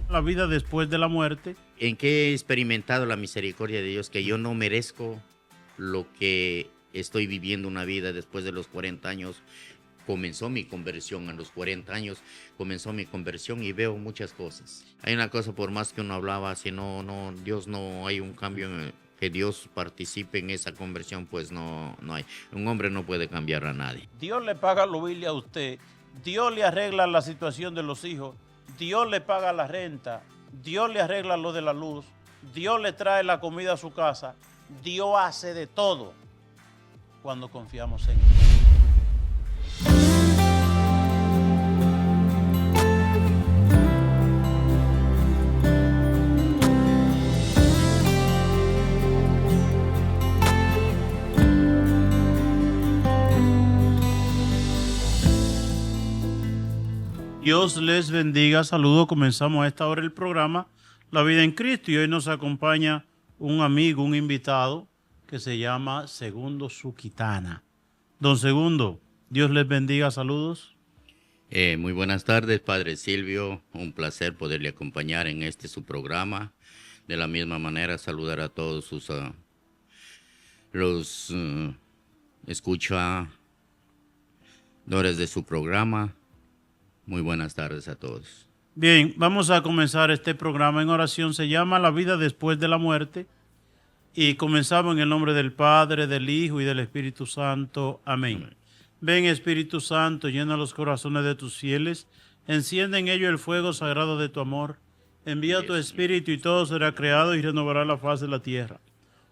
La vida después de la muerte. En que he experimentado la misericordia de Dios, que yo no merezco lo que estoy viviendo una vida después de los 40 años. Comenzó mi conversión a los 40 años, comenzó mi conversión y veo muchas cosas. Hay una cosa, por más que uno hablaba, si Dios no hay un cambio, que Dios participe en esa conversión, pues no hay. Un hombre no puede cambiar a nadie. Dios le paga los biles a usted, Dios le arregla la situación de los hijos, Dios le paga la renta, Dios le arregla lo de la luz, Dios le trae la comida a su casa, Dios hace de todo cuando confiamos en Él. Dios les bendiga, saludos, comenzamos a esta hora el programa La Vida en Cristo y hoy nos acompaña un amigo, un invitado que se llama Segundo Suquitana. Don Segundo, Dios les bendiga, saludos. Muy buenas tardes, Padre Silvio, un placer poderle acompañar en su programa. De la misma manera, saludar a todos los escuchadores de su programa. Muy buenas tardes a todos. Bien, vamos a comenzar este programa en oración. Se llama La Vida después de la muerte. Y comenzamos en el nombre del Padre, del Hijo y del Espíritu Santo. Amén. Amén. Ven, Espíritu Santo, llena los corazones de tus fieles. Enciende en ellos el fuego sagrado de tu amor. Envía tu Espíritu y todo será creado y renovará la faz de la tierra.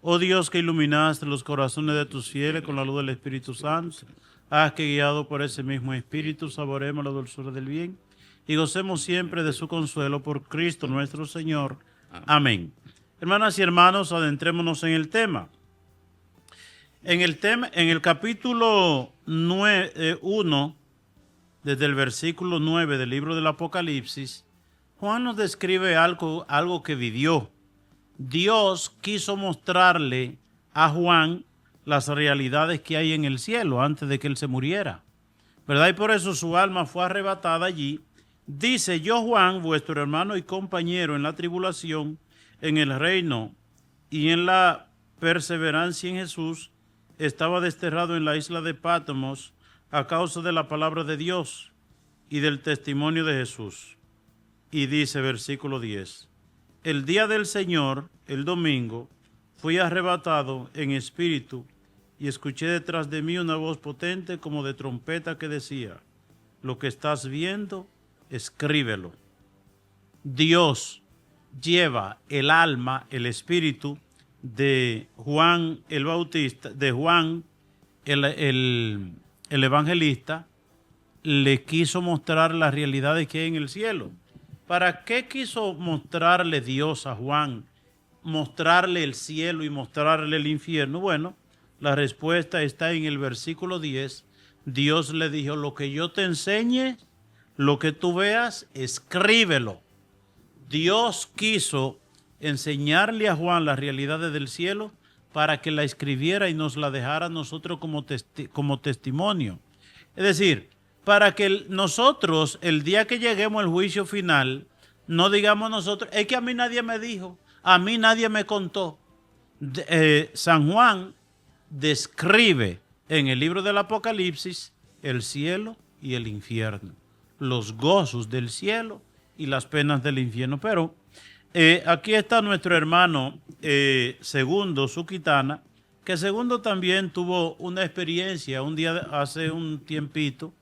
Oh Dios, que iluminaste los corazones de tus fieles con la luz del Espíritu Santo, haz que, guiado por ese mismo Espíritu, saboremos la dulzura del bien y gocemos siempre de su consuelo por Cristo nuestro Señor. Amén. Hermanas y hermanos, adentrémonos en el tema. En el capítulo 1, desde el versículo 9 del libro del Apocalipsis, Juan nos describe algo que vivió. Dios quiso mostrarle a Juan las realidades que hay en el cielo antes de que él se muriera, ¿verdad? Y por eso su alma fue arrebatada allí. Dice: yo, Juan, vuestro hermano y compañero en la tribulación, en el reino y en la perseverancia en Jesús, estaba desterrado en la isla de Patmos a causa de la palabra de Dios y del testimonio de Jesús. Y dice, versículo 10, el día del Señor, el domingo, fui arrebatado en espíritu y escuché detrás de mí una voz potente como de trompeta que decía: lo que estás viendo, escríbelo. Dios lleva el alma, el espíritu de Juan el Bautista, de Juan el evangelista, le quiso mostrar las realidades que hay en el cielo. ¿Para qué quiso mostrarle Dios a Juan? Mostrarle el cielo y mostrarle el infierno. Bueno, la respuesta está en el versículo 10. Dios le dijo: lo que yo te enseñe, lo que tú veas, escríbelo. Dios quiso enseñarle a Juan las realidades del cielo para que la escribiera y nos la dejara a nosotros como testimonio. Es decir, para que nosotros, el día que lleguemos al juicio final, no digamos nosotros: es que a mí nadie me dijo, a mí nadie me contó. San Juan describe en el libro del Apocalipsis el cielo y el infierno, los gozos del cielo y las penas del infierno. Pero aquí está nuestro hermano Segundo Suquitana, que Segundo también tuvo una experiencia un día, hace un tiempito,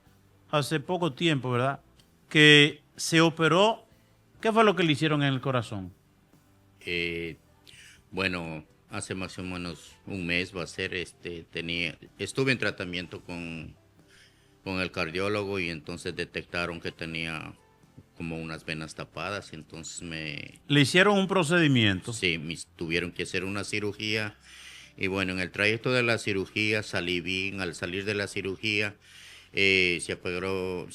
hace poco tiempo, ¿verdad?, que se operó. ¿Qué fue lo que le hicieron en el corazón? Bueno, hace más o menos un mes va a ser, estuve en tratamiento con el cardiólogo y entonces detectaron que tenía como unas venas tapadas, entonces ¿Le hicieron un procedimiento? Sí, tuvieron que hacer una cirugía y bueno, en el trayecto de la cirugía salí bien. Al salir de la cirugía se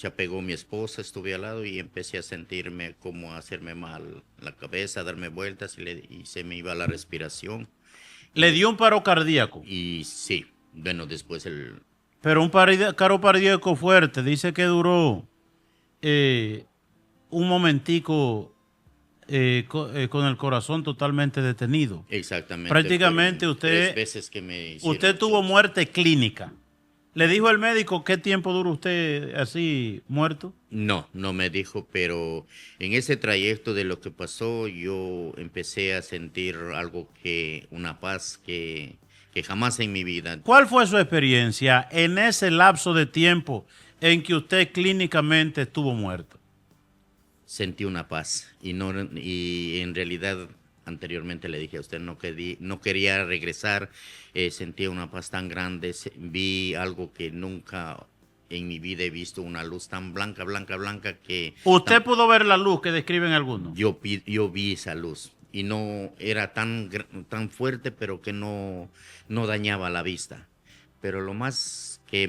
apegó mi esposa, estuve al lado y empecé a sentirme como a hacerme mal la cabeza, a darme vueltas y se me iba la respiración. ¿Le dio un paro cardíaco? Y sí, Bueno, después el... Pero un caro cardíaco fuerte, dice que duró un momentico con el corazón totalmente detenido. Exactamente. Prácticamente Fueron 3 usted, veces que me hicieron usted tuvo shocks. muerte clínica. ¿Le dijo el médico qué tiempo dura usted así muerto? No, no me dijo, pero en ese trayecto de lo que pasó, yo empecé a sentir algo una paz que jamás en mi vida ¿Cuál fue su experiencia en ese lapso de tiempo en que usted clínicamente estuvo muerto? sentí una paz. Y en realidad, anteriormente le dije a usted, no quería regresar, sentía una paz tan grande, vi algo que nunca en mi vida he visto, una luz tan blanca, blanca, blanca que... ¿Usted pudo ver la luz que describen algunos? Yo vi esa luz y no era tan fuerte, pero que no dañaba la vista. Pero lo más que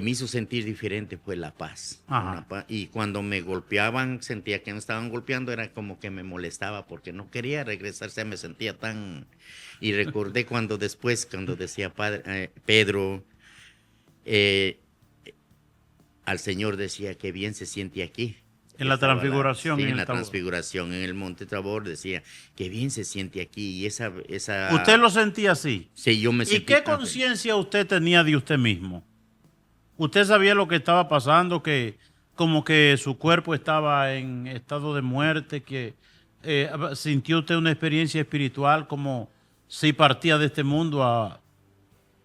me hizo sentir diferente fue la paz. Ajá. Y cuando me golpeaban, sentía que me estaban golpeando, era como que me molestaba porque no quería regresar, o sea, me sentía tan... Y recordé cuando decía Pedro, eh, al Señor decía que bien se siente aquí. En la transfiguración, Sí, en en el la Tabor. transfiguración, en el Monte Tabor, decía que bien se siente aquí. Y ¿Usted lo sentía así? Sí, yo me ¿Y sentí qué tan feliz. conciencia usted tenía de usted mismo? ¿Usted sabía lo que estaba pasando, que como que su cuerpo estaba en estado de muerte, que sintió usted una experiencia espiritual como si partía de este mundo a...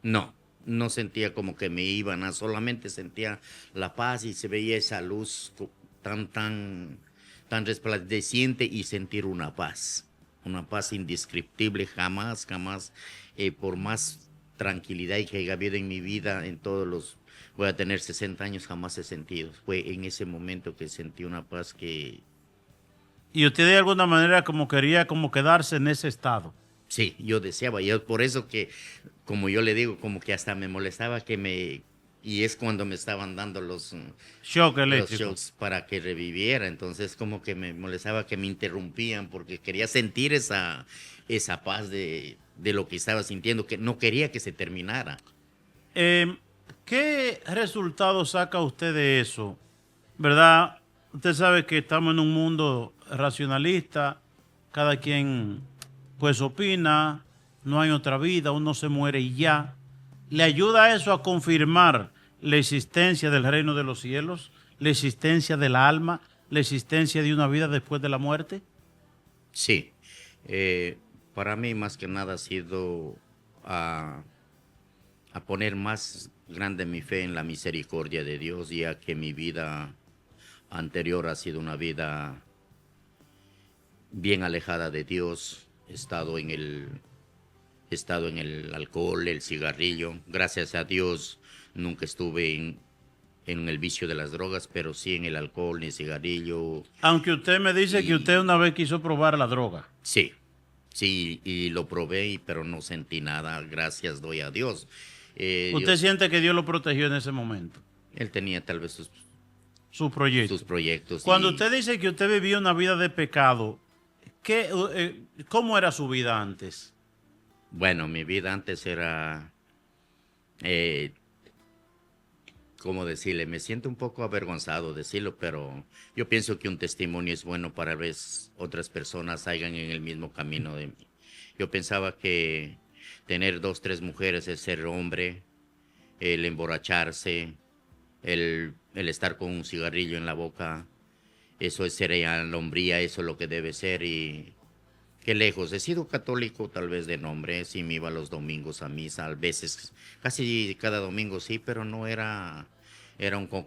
No, no sentía como que me iban a, solamente sentía la paz y se veía esa luz tan resplandeciente y sentir una paz indescriptible, jamás, jamás, por más tranquilidad y que haya habido en mi vida, voy a tener 60 años, jamás he sentido. Fue en ese momento que sentí una paz que, Y usted de alguna manera como quería como quedarse en ese estado. sí, yo deseaba, y por eso que, como yo le digo, como que hasta me molestaba y es cuando me estaban dando Shock los eléctrico. shocks para que reviviera, entonces como que me molestaba que me interrumpían porque quería sentir esa paz de lo que estaba sintiendo, que no quería que se terminara. Eh, ¿Qué resultado saca usted de eso? ¿Verdad? Usted sabe que estamos en un mundo racionalista, cada quien pues opina, no hay otra vida, uno se muere y ya. ¿Le ayuda eso a confirmar la existencia del reino de los cielos, la existencia del alma, la existencia de una vida después de la muerte? Sí, para mí más que nada ha sido a poner más grande mi fe en la misericordia de Dios, ya que mi vida anterior ha sido una vida bien alejada de Dios. He estado en el alcohol, el cigarrillo. Gracias a Dios nunca estuve en el vicio de las drogas, pero sí en el alcohol, en el cigarrillo. Aunque usted me dice que usted una vez quiso probar la droga. Sí, sí, y lo probé, pero no sentí nada. Gracias doy a Dios. ¿Usted Dios, siente que Dios lo protegió en ese momento? él tenía tal vez Su proyecto. sus proyectos. Cuando usted dice que usted vivía una vida de pecado, ¿cómo era su vida antes? Bueno, mi vida antes era, eh, ¿cómo decirle? Me siento un poco avergonzado decirlo, pero yo pienso que un testimonio es bueno para ver otras personas salgan en el mismo camino de mí. Yo pensaba que tener 2, 3 mujeres es ser hombre, el emborracharse, el estar con un cigarrillo en la boca, eso es ser hombría, eso es lo que debe ser y qué lejos. He sido católico tal vez de nombre, sí me iba los domingos a misa, a veces, casi cada domingo sí, pero no era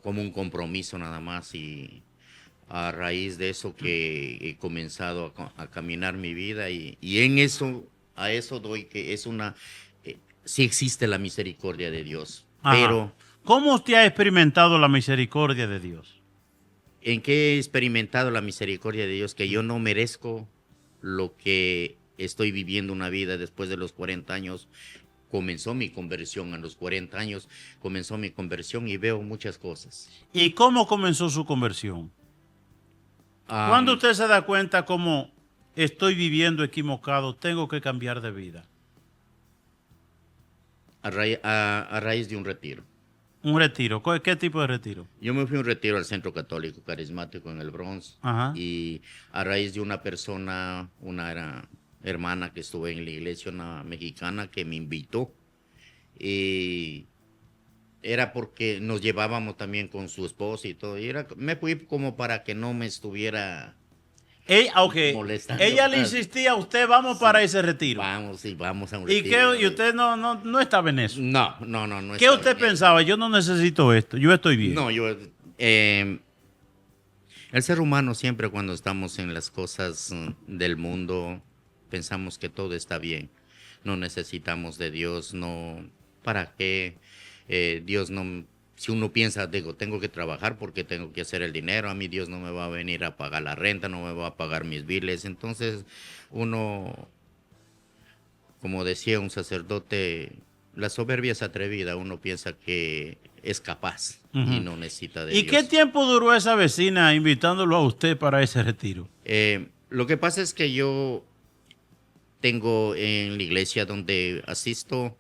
como un compromiso nada más y a raíz de eso que he comenzado a caminar mi vida y en eso, a eso doy que es sí existe la misericordia de Dios, Ajá. pero ¿Cómo usted ha experimentado la misericordia de Dios? ¿en qué he experimentado la misericordia de Dios? Que yo no merezco lo que estoy viviendo una vida después de los 40 años. Comenzó mi conversión a los 40 años, comenzó mi conversión y veo muchas cosas. ¿Y cómo comenzó su conversión? Ah, ¿Cuándo usted se da cuenta como estoy viviendo equivocado, tengo que cambiar de vida? A raíz de un retiro. Un retiro. ¿Qué tipo de retiro? Yo me fui a un retiro al Centro Católico Carismático en el Bronx. Ajá. Y a raíz de una persona, hermana que estuvo en la iglesia, una mexicana que me invitó. Y era porque nos llevábamos también con su esposa y todo. Y me fui como para que no me estuviera molestando. Ella le insistía a usted, vamos para ese retiro. Vamos, sí, vamos a un ¿Y retiro. qué? ¿Y usted no estaba en eso? No. ¿Qué usted pensaba? Yo no necesito esto, yo estoy bien. No, el ser humano siempre cuando estamos en las cosas del mundo pensamos que todo está bien. No necesitamos de Dios, no. ¿Para qué? Dios no. Si uno piensa, digo, tengo que trabajar porque tengo que hacer el dinero, a mí Dios no me va a venir a pagar la renta, no me va a pagar mis biles. Entonces, uno, como decía un sacerdote, la soberbia es atrevida, uno piensa que es capaz y no necesita de Dios. ¿Y qué tiempo duró esa vecina invitándolo a usted para ese retiro? Lo que pasa es que yo tengo en la iglesia donde asisto,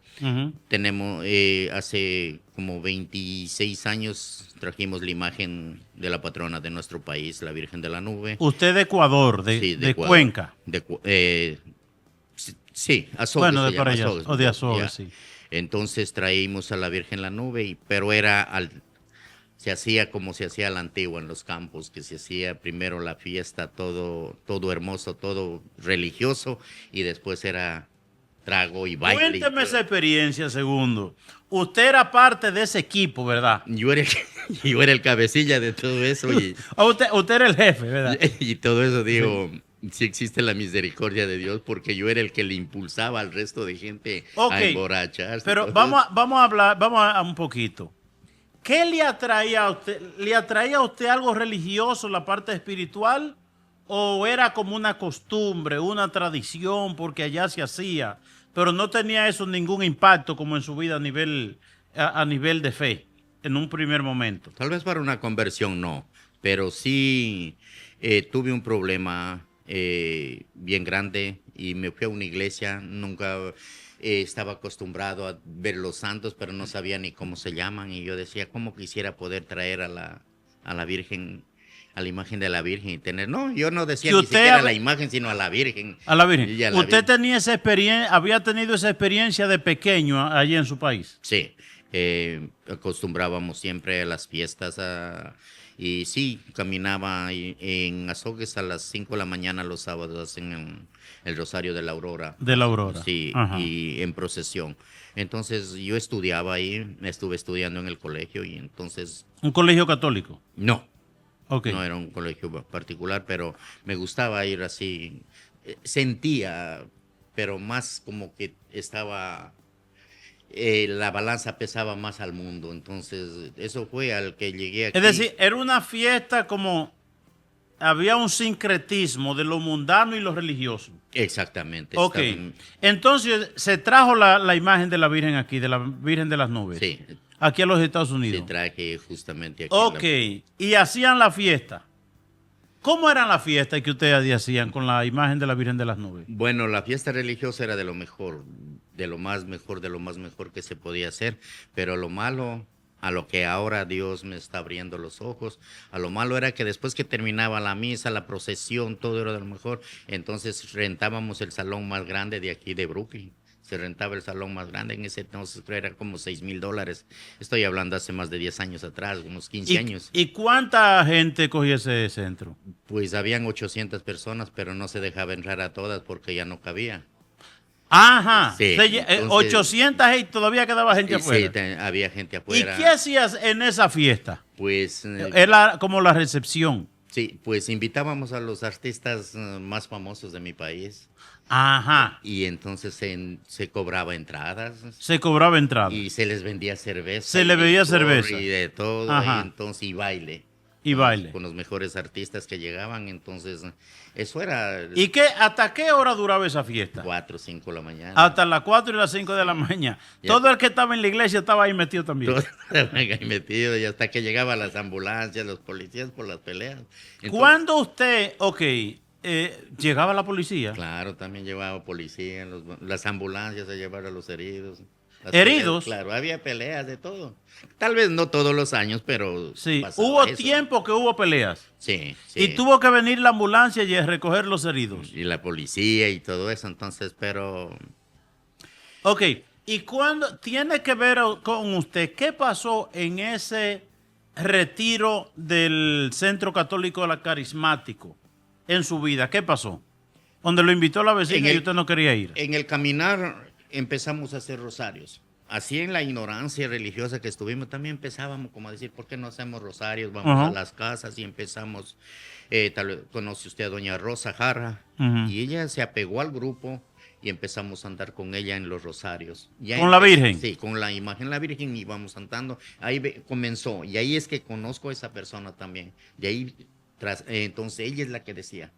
tenemos, hace como 26 años trajimos la imagen de la patrona de nuestro país, la Virgen de la Nube. ¿Usted de Ecuador, Sí, de Ecuador. Cuenca? Sí, Azogues. Bueno, de se para llama allá, Azogues, o de ya. Azogues, sí. Entonces traímos a la Virgen la Nube, pero se hacía como se hacía a la antigua en los campos, que se hacía primero la fiesta, todo hermoso, todo religioso, y después era trago y baile. Cuénteme esa experiencia, segundo. Usted era parte de ese equipo, ¿verdad? Yo era el cabecilla de todo eso y Usted era el jefe, ¿verdad? y todo eso, digo, sí existe la misericordia de Dios porque yo era el que le impulsaba al resto de gente a emborracharse. Pero vamos a hablar, vamos a un poquito. ¿Qué le atraía a usted? ¿Le atraía a usted algo religioso, la parte espiritual? ¿O era como una costumbre, una tradición, porque allá se hacía, pero no tenía eso ningún impacto como en su vida a nivel de fe, en un primer momento? Tal vez para una conversión no, pero sí tuve un problema bien grande y me fui a una iglesia, nunca estaba acostumbrado a ver los santos, pero no sabía ni cómo se llaman y yo decía, ¿cómo quisiera poder traer a la Virgen, a la imagen de la Virgen y tener? No, yo no decía ni siquiera a la imagen, sino a la Virgen. A la Virgen. ¿Usted Virgen. tenía esa experiencia, había tenido esa experiencia de pequeño allí en su país? Sí, acostumbrábamos siempre a las fiestas y sí, caminaba en Azogues a las 5 de la mañana los sábados, hacen el Rosario de la Aurora. De la Aurora. Sí, Ajá. y en procesión. Entonces yo estudiaba ahí, estuve estudiando en el colegio y entonces... ¿Un colegio católico? No, Okay. no era un colegio particular, pero me gustaba ir así, sentía, pero más como que estaba... la balanza pesaba más al mundo, entonces eso fue al que llegué aquí. Es decir, era una fiesta como había un sincretismo de lo mundano y lo religioso. Exactamente. Ok, entonces se trajo la imagen de la Virgen aquí, de la Virgen de las Nubes, Sí, aquí a los Estados Unidos. se traje justamente aquí. Ok, y hacían la fiesta. ¿Cómo eran las fiestas que ustedes hacían con la imagen de la Virgen de las Nubes? Bueno, la fiesta religiosa era de lo mejor, de lo más mejor que se podía hacer, pero lo malo, a lo que ahora Dios me está abriendo los ojos, a lo malo era que después que terminaba la misa, la procesión, todo era de lo mejor, entonces rentábamos el salón más grande de aquí de Brooklyn. Se rentaba el salón más grande, en ese entonces creo era como $6,000. Estoy hablando hace más de 10 años atrás, unos 15 años. ¿Y cuánta gente cogía ese centro? Pues habían 800 personas, pero no se dejaba entrar a todas porque ya no cabía. Ajá, Sí, entonces, 800 y todavía quedaba gente afuera. Sí, había gente ¿Y afuera. qué hacías en esa fiesta? Pues Era como la recepción. sí, pues invitábamos a los artistas más famosos de mi país. Ajá. Y entonces se cobraba entradas. Se cobraba entrada. Y se les vendía cerveza. Se le vendía cerveza. Y de todo. Ajá. Y entonces, y baile. Y baile. Con los mejores artistas que llegaban. Entonces, eso era ¿Y hasta qué hora duraba esa fiesta? 4 o 5 de la mañana. Hasta las 4 y las 5 de la mañana. Ya. Todo el que estaba en la iglesia estaba ahí metido también. Todo ahí metido. Y hasta que llegaban las ambulancias, los policías por las peleas. Entonces, ¿Cuándo usted, llegaba la policía? claro, también llevaba policía, las ambulancias a llevar a los heridos. ¿Heridos? Claro, había peleas de todo. Tal vez no todos los años, pero Sí, pasaba hubo eso. tiempo que hubo peleas. Sí, sí. Y tuvo que venir la ambulancia y a recoger los heridos. Y la policía y todo eso, entonces, pero Ok, y cuando tiene que ver con usted, ¿qué pasó en ese retiro del Centro Católico de la Carismático en su vida? ¿Qué pasó? Donde lo invitó la vecina y usted no quería ir. en el caminar empezamos a hacer rosarios. Así en la ignorancia religiosa que estuvimos, también empezábamos como a decir, ¿por qué no hacemos rosarios? Vamos Ajá. a las casas y empezamos, tal vez conoce usted a doña Rosa Jarra, Ujú. y ella se apegó al grupo y empezamos a andar con ella en los rosarios. Ya ¿Con la Virgen? Sí, con la imagen de la Virgen íbamos andando. Ahí comenzó, y ahí es que conozco a esa persona también. De ahí, entonces ella es la que decía,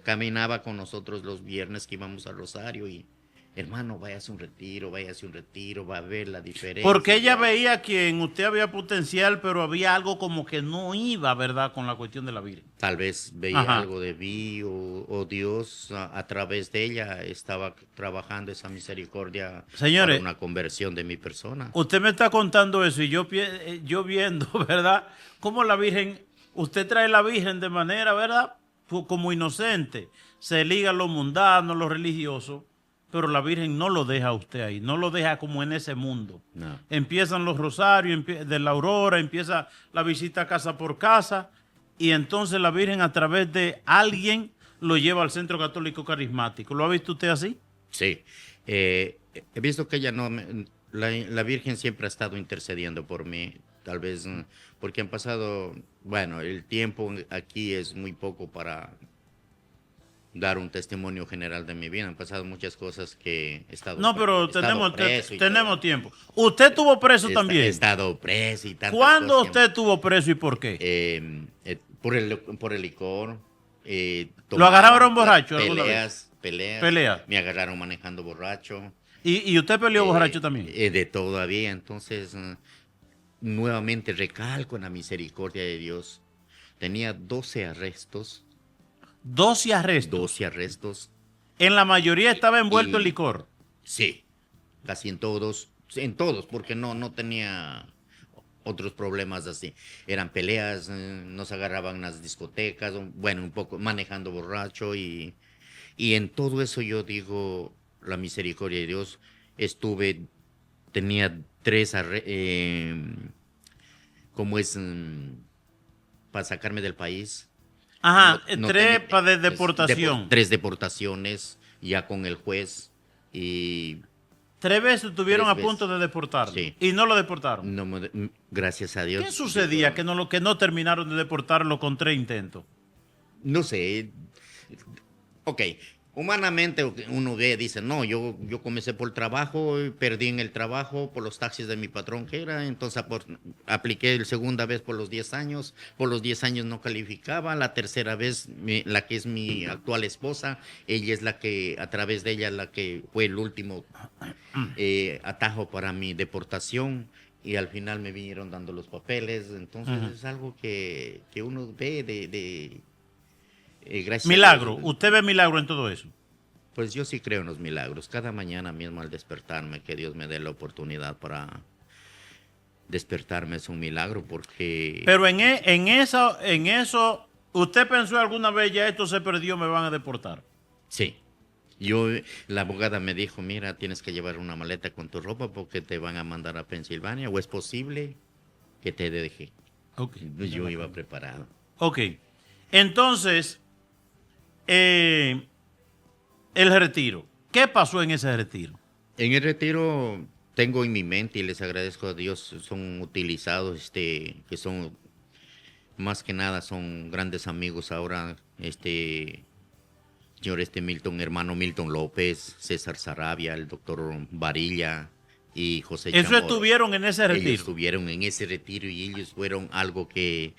caminaba con nosotros los viernes que íbamos al rosario y hermano, váyase un retiro, va a ver la diferencia. Porque ella veía que en usted había potencial, pero había algo como que no iba, ¿verdad?, con la cuestión de la Virgen. Tal vez veía Ajá. algo de mí o Dios a través de ella estaba trabajando esa misericordia. Señores, para una conversión de mi persona. Usted me está contando eso y yo viendo, ¿verdad?, cómo la Virgen, usted trae la Virgen de manera, ¿verdad?, como inocente. Se liga lo mundano, lo religioso, pero la Virgen no lo deja a usted ahí, no lo deja como en ese mundo. No. Empiezan los rosarios de la aurora, empieza la visita casa por casa, y entonces la Virgen a través de alguien lo lleva al Centro Católico Carismático. ¿Lo ha visto usted así? Sí. He visto que ella no... La Virgen siempre ha estado intercediendo por mí. Tal vez porque han pasado... Bueno, el tiempo aquí es muy poco para dar un testimonio general de mi vida. Han pasado muchas cosas que he estado... No, pero he estado preso y tenemos todo. tiempo. ¿Usted estuvo preso He también? estado preso y tantas ¿Cuándo cosas. usted estuvo preso y por qué? Por el licor. ¿Lo agarraron borracho alguna Peleas. Peleas. Me agarraron manejando borracho. ¿Y usted peleó borracho también? De todavía. Entonces, nuevamente recalco en la misericordia de Dios. Tenía 12 arrestos. 12 arrestos. 12 arrestos. En la mayoría estaba envuelto el Y- licor. Sí, casi en todos. En todos, porque no tenía otros problemas así. Eran peleas, nos agarraban en las discotecas, bueno, un poco manejando borracho y en todo eso yo digo, la misericordia de Dios, tenía 3 como es para sacarme del país. Ajá, No 3 tenía- para de deportación. 3 deportaciones ya con el juez y 3 veces estuvieron 3 a punto veces. de deportarlo. Sí. Y no lo deportaron. no gracias a Dios. ¿Qué sucedía que no terminaron de deportarlo con 3 intentos? No sé. Ok, humanamente uno ve, dice, no, yo comencé por el trabajo, perdí en el trabajo por los taxis de mi patrón que era, entonces apliqué la segunda vez por los 10 años, por los 10 años no calificaba, la tercera vez, la que es mi actual esposa, ella es la que, a través de ella, la que fue el último atajo para mi deportación. Y al final me vinieron dando los papeles, entonces es algo que uno ve gracias a Milagro. Dios. ¿Usted ve milagro en todo eso? Pues yo sí creo en los milagros. Cada mañana mismo al despertarme, que Dios me dé la oportunidad para despertarme es un milagro porque... Pero en eso, ¿usted pensó alguna vez ya esto se perdió, me van a deportar? Sí. La abogada me dijo, mira, tienes que llevar una maleta con tu ropa porque te van a mandar a Pensilvania o es posible que te deje. Ok. Yo iba preparado. Ok. Entonces, el retiro. ¿Qué pasó en ese retiro? En el retiro tengo en mi mente y les agradezco a Dios, son utilizados, que son, más que nada, son grandes amigos ahora, señor hermano Milton López, César Sarabia, el doctor Varilla y José Eso Chamorro. estuvieron en ese retiro. Ellos estuvieron en ese retiro y ellos fueron algo que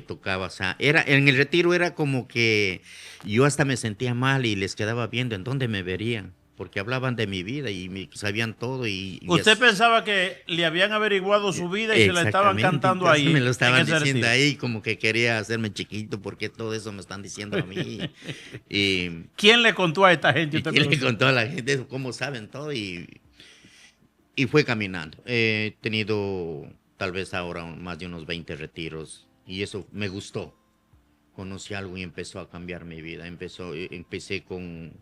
tocaba, o sea, en el retiro era como que yo hasta me sentía mal y les quedaba viendo en dónde me verían, porque hablaban de mi vida y sabían todo. Usted pensaba que le habían averiguado su vida y se la estaban cantando ahí. Me lo estaban en ese diciendo retiro. ahí, como que quería hacerme chiquito, porque todo eso me están diciendo a mí. y ¿Quién le contó a esta gente? ¿Y quién le contó a la gente eso? ¿Cómo saben todo? Y y fue caminando. He tenido tal vez ahora más de unos 20 retiros y eso me gustó. Conocí algo y empezó a cambiar mi vida. Empecé con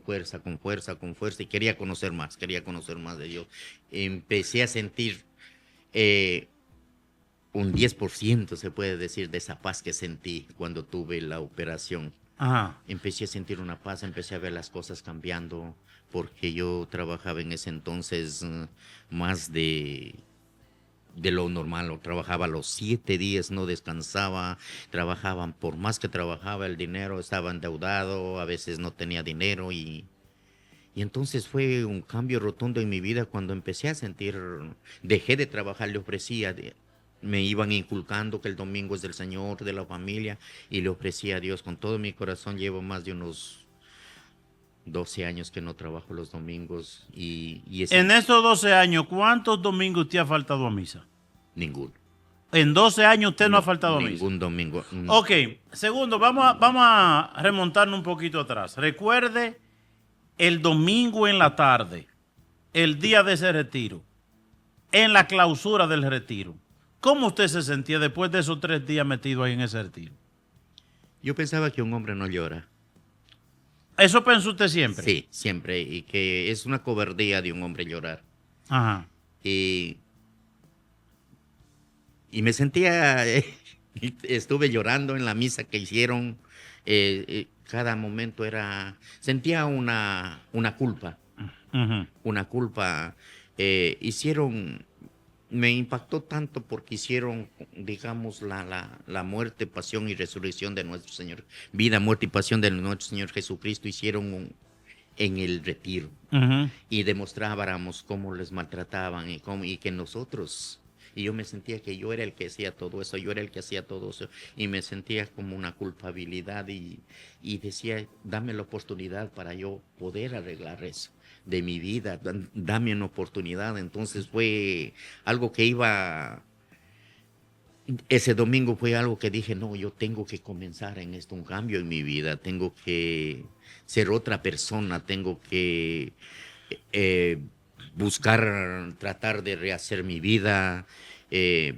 fuerza, con fuerza, con fuerza y quería conocer más de Dios. Empecé a sentir un 10% se puede decir de esa paz que sentí cuando tuve la operación. Ajá. Empecé a sentir una paz, empecé a ver las cosas cambiando, porque yo trabajaba en ese entonces más de lo normal, o trabajaba los 7 días, no descansaba, trabajaban, por más que trabajaba el dinero, estaba endeudado, a veces no tenía dinero y entonces fue un cambio rotundo en mi vida cuando empecé a sentir, dejé de trabajar, le ofrecía, me iban inculcando que el domingo es del Señor, de la familia, y le ofrecía a Dios con todo mi corazón. Llevo más de unos 12 años que no trabajo los domingos En esos 12 años, ¿cuántos domingos usted ha faltado a misa? Ninguno. En 12 años usted no ha faltado a misa. Ningún domingo. Ok, segundo, vamos a remontarnos un poquito atrás. Recuerde el domingo en la tarde, el día de ese retiro, en la clausura del retiro. ¿Cómo usted se sentía después de esos 3 días metido ahí en ese retiro? Yo pensaba que un hombre no llora. ¿Eso pensó usted siempre? Sí, siempre. Y que es una cobardía de un hombre llorar. Ajá. Y me sentía, estuve llorando en la misa que hicieron. Cada momento sentía una culpa. Uh-huh. Una culpa. Me impactó tanto porque hicieron, digamos, la muerte, pasión y resurrección de nuestro Señor. Vida, muerte y pasión de nuestro Señor Jesucristo hicieron en el retiro. Uh-huh. Y demostrábamos cómo les maltrataban y que nosotros... Y yo me sentía que yo era el que hacía todo eso, y me sentía como una culpabilidad y decía, dame la oportunidad para yo poder arreglar eso de mi vida, dame una oportunidad. Entonces fue algo que ese domingo fue algo que dije, no, yo tengo que comenzar en esto, un cambio en mi vida, tengo que ser otra persona, tengo que buscar, tratar de rehacer mi vida.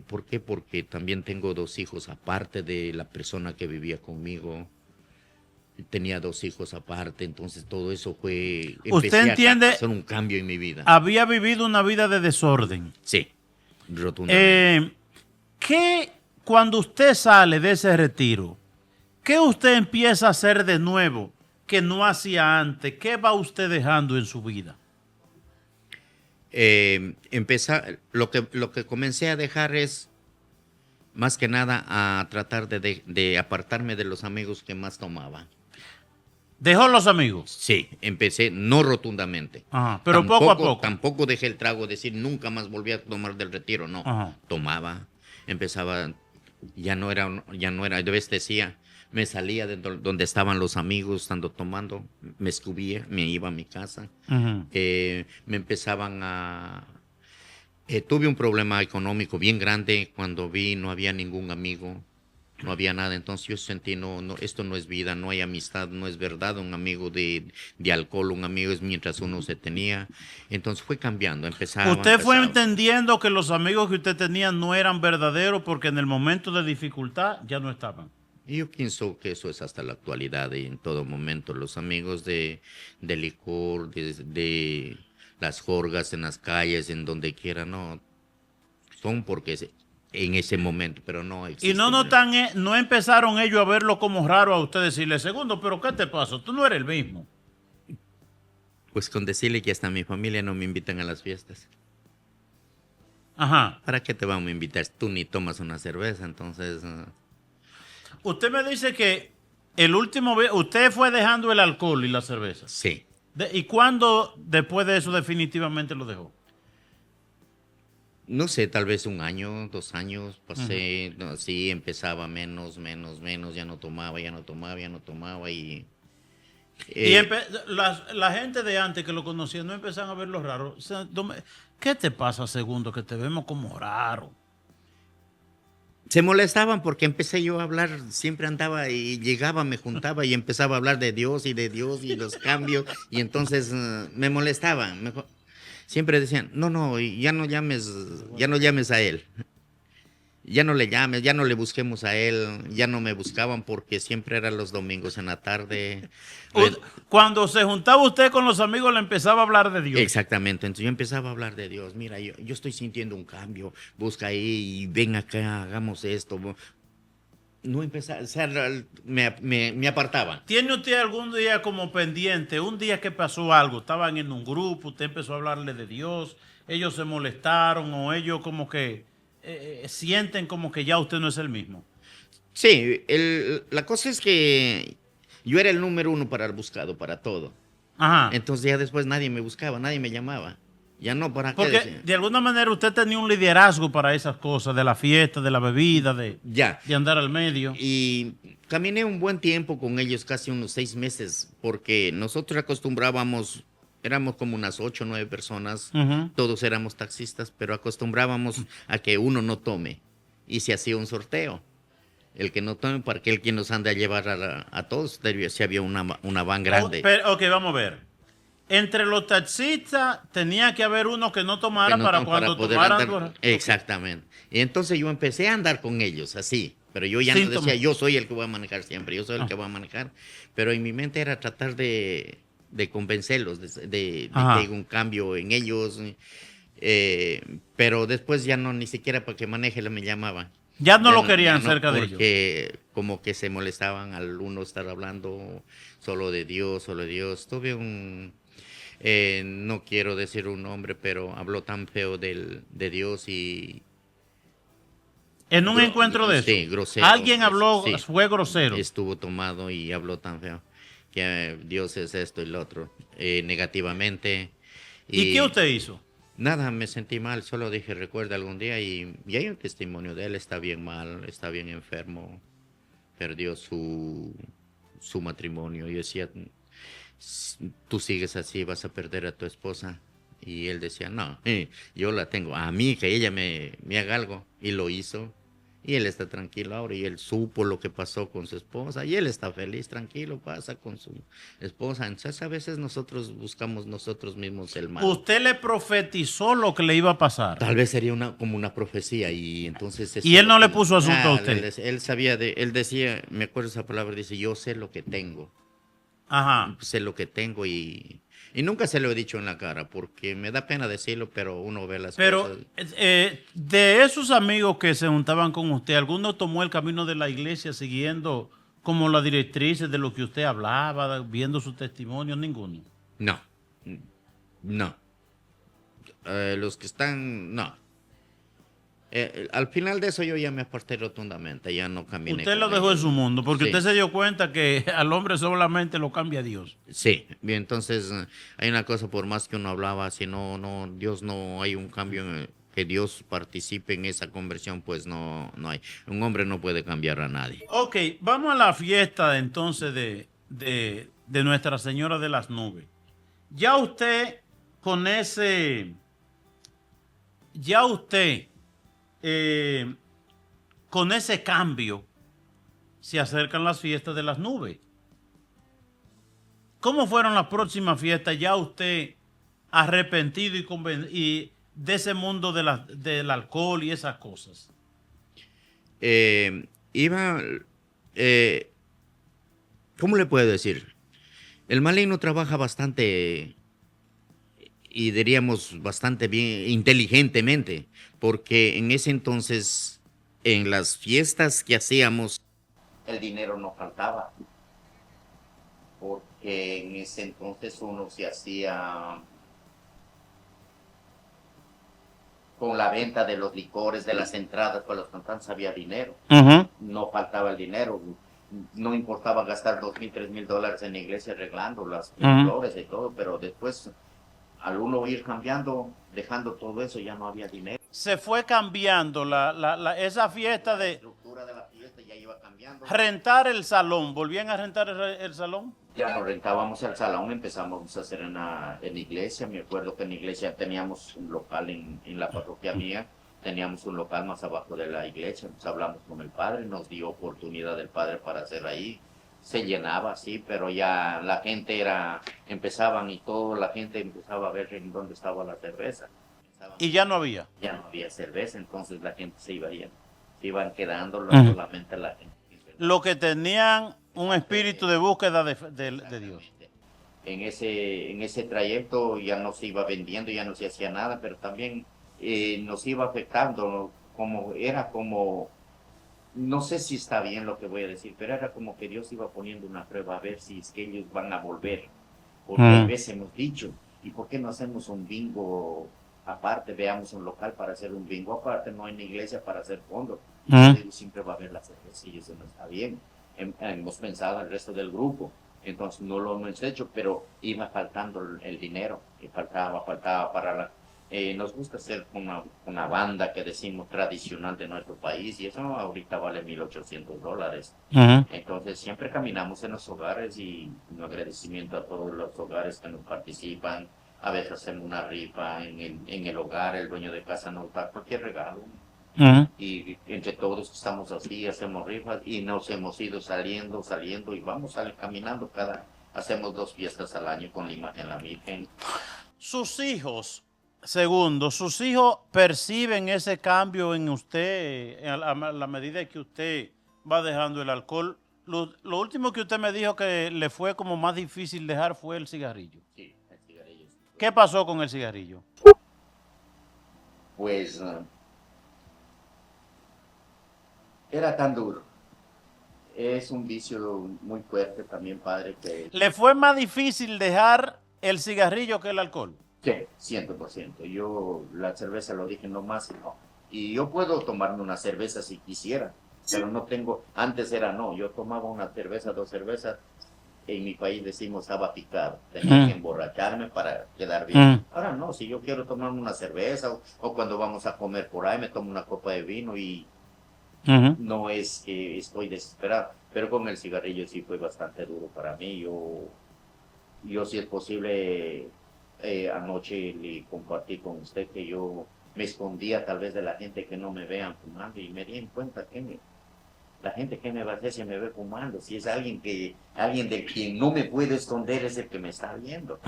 ¿Por qué? Porque también tengo 2 hijos aparte de la persona que vivía conmigo. Tenía 2 hijos aparte, entonces todo eso fue... ¿Usted entiende? A hacer un cambio en mi vida. Había vivido una vida de desorden. Sí, rotundamente. ¿Qué, cuando usted sale de ese retiro, qué usted empieza a hacer de nuevo que no hacía antes? ¿Qué va usted dejando en su vida? Lo que comencé a dejar es, más que nada, a tratar de apartarme de los amigos que más tomaba. ¿Dejó los amigos? Sí, empecé, no rotundamente. Ajá, pero poco a poco. Tampoco dejé el trago, decir nunca más volví a tomar del retiro, no. Ajá. Tomaba, empezaba, ya no era, yo veces decía, me salía de donde estaban los amigos, estando tomando, me escubía, me iba a mi casa. Uh-huh. Me empezaban tuve un problema económico bien grande cuando vi no había ningún amigo, no había nada. Entonces yo sentí, no, esto no es vida, no hay amistad, no es verdad. Un amigo de alcohol, un amigo es mientras uno se tenía. Entonces fue cambiando, Usted fue entendiendo que los amigos que usted tenía no eran verdaderos porque en el momento de dificultad ya no estaban. Y yo pienso que eso es hasta la actualidad y en todo momento. Los amigos de licor, de las jorgas en las calles, en donde quiera, no, son porque en ese momento, pero no existen. Y no empezaron ellos a verlo como raro a usted decirle, segundo, pero ¿qué te pasó? Tú no eres el mismo. Pues con decirle que hasta mi familia no me invitan a las fiestas. Ajá. ¿Para qué te vamos a invitar? Tú ni tomas una cerveza, entonces... Usted me dice que el último... Usted fue dejando el alcohol y la cerveza. Sí. ¿Y cuándo después de eso definitivamente lo dejó? No sé, tal vez 1 año, 2 años, pasé, uh-huh. Así empezaba menos, ya no tomaba y... la gente de antes que lo conocía no empezaban a verlo raro. O sea, ¿qué te pasa, segundo, que te vemos como raro? Se molestaban porque empecé yo a hablar, siempre andaba y llegaba, me juntaba y empezaba a hablar de Dios y los cambios y entonces me molestaban. siempre decían, no, ya no llames a él. Ya no le llames, ya no le busquemos a él, ya no me buscaban porque siempre eran los domingos en la tarde. Cuando se juntaba usted con los amigos le empezaba a hablar de Dios. Exactamente, entonces yo empezaba a hablar de Dios. Mira, yo estoy sintiendo un cambio, busca ahí y ven acá, hagamos esto. No empezaba, o sea, me apartaban. ¿Tiene usted algún día como pendiente, un día que pasó algo, estaban en un grupo, usted empezó a hablarle de Dios, ellos se molestaron o ellos como que sienten como que ya usted no es el mismo? Sí, la cosa es que yo era el número uno para el buscado, para todo. Ajá. Entonces ya después nadie me buscaba, nadie me llamaba. Ya no, ¿para qué? Porque Decía. de alguna manera usted tenía un liderazgo para esas cosas, de la fiesta, de la bebida, de andar al medio. Y caminé un buen tiempo con ellos, casi unos 6 meses, porque nosotros acostumbrábamos, éramos como unas 8 o 9 personas, todos éramos taxistas, pero acostumbrábamos a que uno no tome y se hacía un sorteo. El que no tome, para que el quien nos ande a llevar a todos, si había una van grande. Ok, vamos a ver. Entre los taxistas tenía que haber uno que no tomara para cuando tomaran. Exactamente. Y entonces yo empecé a andar con ellos así, pero yo ya no decía, yo soy el que voy a manejar siempre, yo soy el que voy a manejar. Pero en mi mente era tratar de convencerlos, de que haya un cambio en ellos. Pero después ya no, ni siquiera para que maneje me llamaban. Ya no lo querían cerca de ellos. Porque como que se molestaban al uno estar hablando solo de Dios. Tuve no quiero decir un nombre, pero habló tan feo de Dios y... ¿En un encuentro de eso? Sí, grosero. ¿Alguien habló, fue grosero? Estuvo tomado y habló tan feo, que Dios es esto y lo otro, negativamente. ¿Y qué usted hizo? Nada, me sentí mal, solo dije, recuerda algún día, y hay un testimonio de él, está bien mal, está bien enfermo, perdió su matrimonio. Yo decía, tú sigues así, vas a perder a tu esposa. Y él decía, no, yo la tengo, a mí, que ella me haga algo. Y lo hizo. Y él está tranquilo ahora, y él supo lo que pasó con su esposa, y él está feliz, tranquilo, pasa con su esposa. Entonces a veces nosotros buscamos nosotros mismos el mal. ¿Usted le profetizó lo que le iba a pasar? Tal vez sería como una profecía, y entonces... ¿Y él no le puso asunto a usted? Él sabía, él decía, me acuerdo esa palabra, dice, yo sé lo que tengo. Ajá. Sé lo que tengo, y nunca se lo he dicho en la cara, porque me da pena decirlo, pero uno ve las cosas. Pero de esos amigos que se juntaban con usted, ¿alguno tomó el camino de la iglesia siguiendo como las directrices de lo que usted hablaba, viendo su testimonio? Ninguno. No. Los que están, no. Al final de eso yo ya me aparté rotundamente, ya no caminé. Usted lo dejó en su mundo, porque usted se dio cuenta que al hombre solamente lo cambia Dios. Sí, bien, entonces hay una cosa, por más que uno hablaba, si Dios no hay un cambio, que Dios participe en esa conversión, pues no hay. Un hombre no puede cambiar a nadie. Ok, vamos a la fiesta entonces de Nuestra Señora de las Nubes. Ya usted con ese... con ese cambio se acercan las fiestas de las nubes. ¿Cómo fueron las próximas fiestas? Ya usted arrepentido y de ese mundo del alcohol y esas cosas. ¿Cómo le puedo decir? El maligno trabaja bastante, y diríamos bastante bien, inteligentemente, porque en ese entonces, en las fiestas que hacíamos, el dinero no faltaba, porque en ese entonces uno se hacía con la venta de los licores, de las entradas para los cantantes, había dinero. No faltaba el dinero, no importaba gastar $2,000, $3,000 en la iglesia arreglando las flores y todo, pero después, al uno ir cambiando, dejando todo eso, ya no había dinero. Se fue cambiando esa fiesta La estructura de la fiesta ya iba cambiando. Rentar el salón, ¿volvían a rentar el salón? Ya no rentábamos el salón, empezamos a hacer en la iglesia. Me acuerdo que en la iglesia teníamos un local en la parroquia mía, teníamos un local más abajo de la iglesia. Nos hablamos con el padre, nos dio oportunidad el padre para hacer ahí. Se llenaba, sí, pero ya la gente empezaban y toda la gente empezaba a ver en dónde estaba la cerveza. Y ya no había. Ya no había cerveza, entonces la gente se iba yendo. Se iban quedando solamente la gente. Lo que tenían un espíritu de búsqueda de Dios. En ese trayecto ya no se iba vendiendo, ya no se hacía nada, pero también nos iba afectando, como, no sé si está bien lo que voy a decir, pero era como que Dios iba poniendo una prueba a ver si es que ellos van a volver. Porque a veces hemos dicho, ¿y por qué no hacemos un bingo aparte? Veamos un local para hacer un bingo aparte, no en la iglesia para hacer fondos. Siempre va a haber la cerveza y eso no está bien. Hemos pensado el resto del grupo, entonces no lo hemos hecho, pero iba faltando el dinero, y faltaba para nos gusta hacer una banda que decimos tradicional de nuestro país y eso ahorita vale $1,800. Entonces siempre caminamos en los hogares y un agradecimiento a todos los hogares que nos participan. A veces hacemos una rifa en el hogar, el dueño de casa nos da cualquier regalo. Y entre todos estamos así, hacemos rifas y nos hemos ido saliendo y vamos caminando hacemos 2 fiestas al año con la imagen de la Virgen. Sus hijos perciben ese cambio en usted a la medida que usted va dejando el alcohol. Lo último que usted me dijo que le fue como más difícil dejar fue el cigarrillo. Sí, el cigarrillo. ¿Qué pasó con el cigarrillo? Pues era tan duro. Es un vicio muy fuerte también, padre. ¿Le fue más difícil dejar el cigarrillo que el alcohol? Sí, 100%. Yo la cerveza lo dije no más y no. Y yo puedo tomarme una cerveza si quisiera, pero no tengo, antes era no, yo tomaba una cerveza, 2 cervezas, en mi país decimos estaba picado, tenía que emborracharme para quedar bien. Ahora no, si yo quiero tomarme una cerveza o cuando vamos a comer por ahí me tomo una copa de vino y no es que estoy desesperado, pero con el cigarrillo sí fue bastante duro para mí. Yo si es posible, anoche le compartí con usted que yo me escondía tal vez de la gente que no me vean fumando y me di en cuenta que la gente que me va a hacer si me ve fumando, si es alguien de quien no me puedo esconder es el que me está viendo.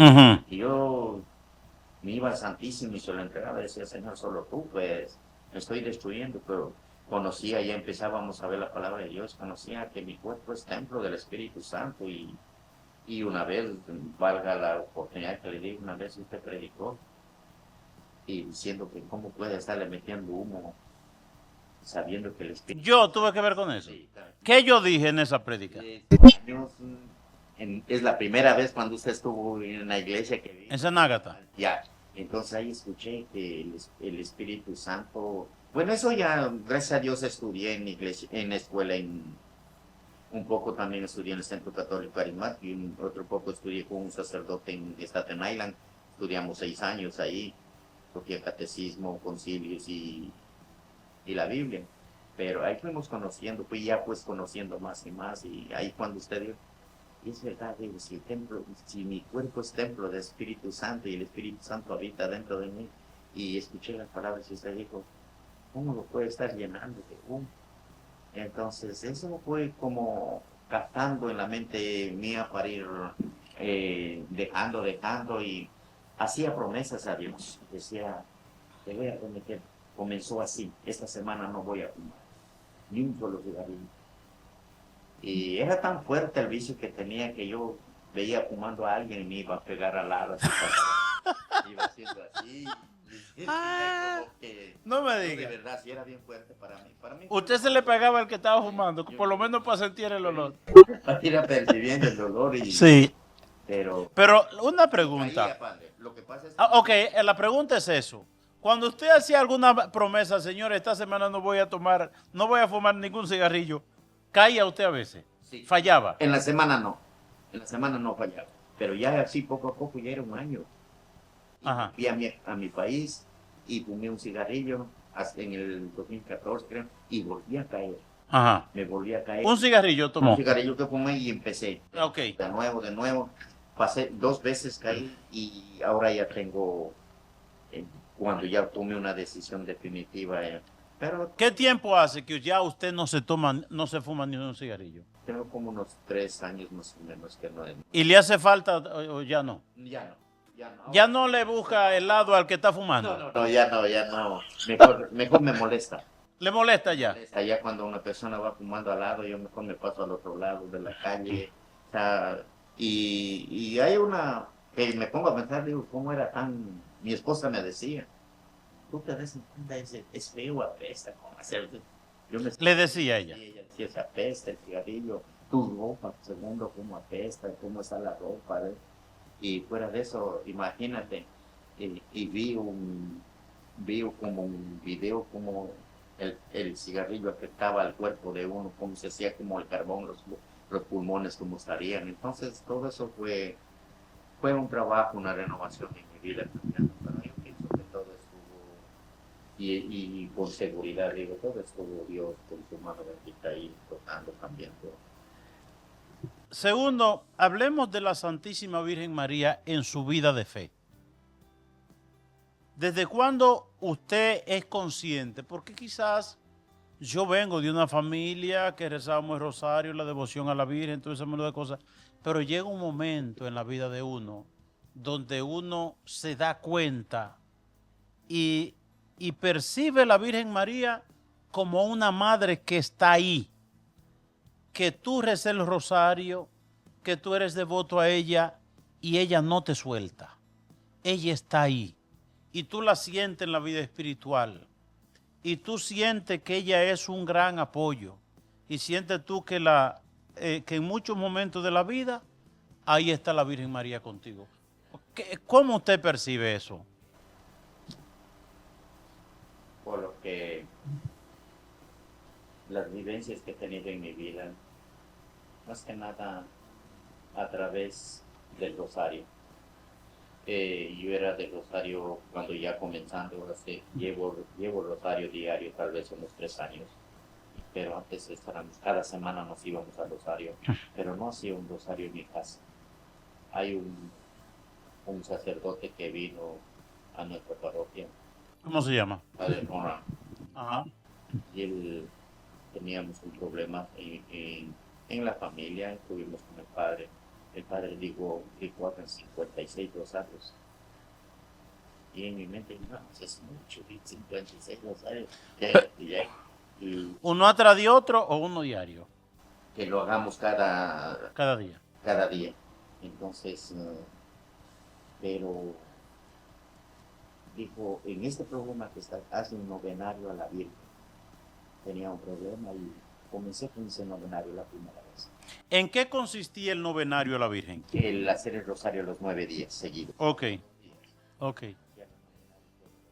Y yo me iba al Santísimo y se lo entregaba y decía, Señor, solo tú, pues me estoy destruyendo, pero conocía, ya empezábamos a ver la palabra de Dios, conocía que mi cuerpo es templo del Espíritu Santo y una vez, valga la oportunidad que le digo, una vez usted predicó y diciendo que cómo puede estarle metiendo humo sabiendo que el Espíritu... Yo tuve que ver con eso. Sí, claro. ¿Qué yo dije en esa prédica? Es la primera vez cuando usted estuvo en la iglesia que vi. En Sanágata. Ya, entonces ahí escuché que el Espíritu Santo... Bueno, eso ya, gracias a Dios, estudié en iglesia, en la escuela, un poco también estudié en el Centro Católico Carismático y otro poco estudié con un sacerdote en Staten Island. Estudiamos 6 años ahí, porque catecismo, concilios y la Biblia. Pero ahí fuimos conociendo, pues conociendo más y ahí cuando usted dijo, y es verdad, digo, si mi cuerpo es templo del Espíritu Santo y el Espíritu Santo habita dentro de mí, y escuché las palabras y usted dijo, ¿cómo lo puede estar llenando de humo? Entonces eso fue como captando en la mente mía para ir dejando y hacía promesas a Dios. Decía, te voy a prometer. Comenzó así, esta semana no voy a fumar, ni un solo cigarrillo. Y era tan fuerte el vicio que tenía que yo veía fumando a alguien y me iba a pegar al lado. Iba haciendo así. No me diga. De verdad, sí era bien fuerte para mí. ¿Usted se le pegaba al que estaba fumando? Por lo menos para sentir el olor. Para ir percibiendo el dolor y... Sí. Pero una pregunta. Lo que pasa es que... Ok, la pregunta es eso. Cuando usted hacía alguna promesa, señor, esta semana no voy a fumar ningún cigarrillo, ¿caía usted a veces? Sí. ¿Fallaba? En la semana no fallaba. Pero ya así poco a poco, ya era un año. Ajá. Fui a mi país y fumé un cigarrillo hasta en el 2014, creo, y volví a caer. Ajá. Me volví a caer. ¿Un cigarrillo tomó? Un cigarrillo que fumé y empecé. Ok. De nuevo. Pasé 2 veces, caí y ahora ya tengo... cuando ya tomé una decisión definitiva, Pero ¿Qué tiempo hace que ya usted no se toma, no se fuma ni un cigarrillo? tengo como unos 3 años más o menos que no. ¿Y le hace falta o ya no? Ya no, ya no. Ya no le busca el lado al que está fumando. No, ya no, ya no. Mejor me molesta. ¿Le molesta ya? Molesta. Ya cuando una persona va fumando al lado, yo mejor me paso al otro lado de la calle. O sea, y hay una que me pongo a pensar, digo, ¿cómo era tan...? Mi esposa me decía, tú te des cuenta, es feo, apesta, ¿cómo hacer? Yo me... Le decía ella. Y ella decía, se apesta el cigarrillo, tu ropa, segundo, cómo apesta, cómo está la ropa, ¿ves? Y fuera de eso, imagínate, y vi como un video como el cigarrillo afectaba al cuerpo de uno, cómo se hacía como el carbón, los pulmones cómo estarían. Entonces todo eso fue un trabajo, una renovación en mi vida cristiana. Pero yo pienso que todo estuvo, y con seguridad digo, todo estuvo Dios con su mano bendita ahí tocando, cambiando. Segundo, hablemos de la Santísima Virgen María en su vida de fe. ¿Desde cuándo usted es consciente? Porque quizás yo vengo de una familia que rezábamos el rosario, la devoción a la Virgen, todo ese montón de cosas, pero llega un momento en la vida de uno donde uno se da cuenta y percibe a la Virgen María como una madre que está ahí, que tú reces el rosario, que tú eres devoto a ella y ella no te suelta. Ella está ahí y tú la sientes en la vida espiritual y tú sientes que ella es un gran apoyo y sientes tú que, que en muchos momentos de la vida ahí está la Virgen María contigo. ¿Cómo usted percibe eso? Por lo que las vivencias que he tenido en mi vida, más que nada a través del rosario. Yo era del rosario cuando ya comenzando, llevo rosario diario tal vez unos 3 años, pero antes cada semana nos íbamos al rosario, pero no hacía un rosario en mi casa. Hay un sacerdote que vino a nuestra parroquia. ¿Cómo se llama? Padre Ronald. Ajá. Y él teníamos un problema en la familia, tuvimos con el padre. El padre dijo hagan 56 rosarios. Y en mi mente, no, es mucho, 56 rosarios. Y ¿Uno atrás de otro o uno diario? que lo hagamos Cada día. cada día. Entonces, pero dijo, en este problema que está, hace un novenario a la Virgen. Tenía un problema y comencé con ese novenario la primera vez. ¿En qué consistía el novenario a la Virgen? El hacer el rosario los 9 días seguidos. Ok, ok.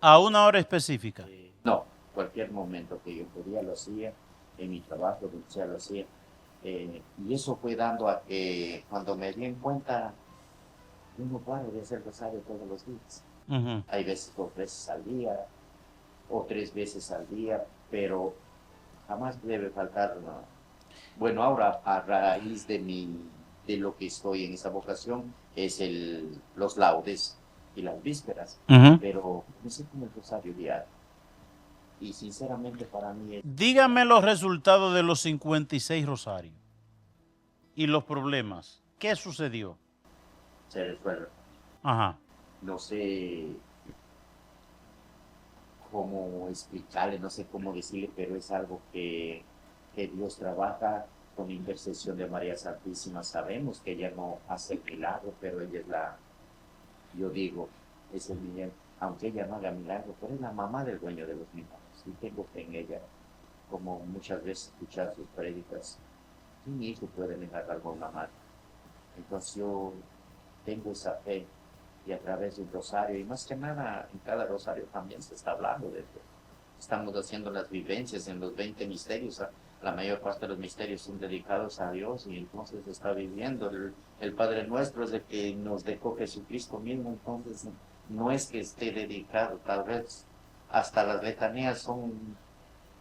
¿A una hora específica? No, cualquier momento que yo podía lo hacía, en mi trabajo, donde sea lo hacía. Y eso fue dando a que cuando me di en cuenta, yo no paro de hacer rosario todos los días. Hay veces 2 veces al día o 3 veces al día, pero jamás debe faltar. Bueno, ahora a raíz de lo que estoy en esa vocación es los laudes y las vísperas, pero me sé como el rosario diario. Y sinceramente para mí Dígame los resultados de los 56 rosarios y los problemas. ¿Qué sucedió? se resuelve. Ajá. No sé cómo explicarle, no sé cómo decirle, pero es algo que Dios trabaja con intercesión de María Santísima. Sabemos que ella no hace el milagro, pero ella es yo digo, es el milagro, aunque ella no haga milagro, pero es la mamá del dueño de los milagros. Y tengo fe en ella, como muchas veces escuchar sus prédicas. Mi hijo puede negar algo a una madre. Entonces yo tengo esa fe y a través del rosario, y más que nada en cada rosario también se está hablando de esto. Estamos haciendo las vivencias en los 20 misterios. La mayor parte de los misterios son dedicados a Dios y entonces se está viviendo. El Padre Nuestro es el que nos dejó Jesucristo mismo, entonces no es que esté dedicado, tal vez hasta las letanías son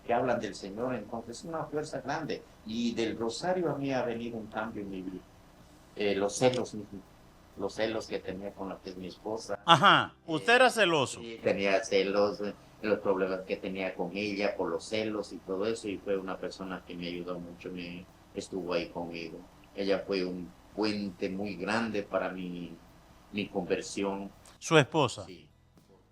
que hablan del Señor, entonces es una fuerza grande. Y del rosario a mí ha venido un cambio en mi vida. Los celos mismos. los celos que tenía con la que es mi esposa. Ajá, usted era celoso. Sí, tenía celos, los problemas que tenía con ella por los celos y todo eso, y fue una persona que me ayudó mucho, estuvo ahí conmigo. Ella fue un puente muy grande para mi conversión. Su esposa. Sí.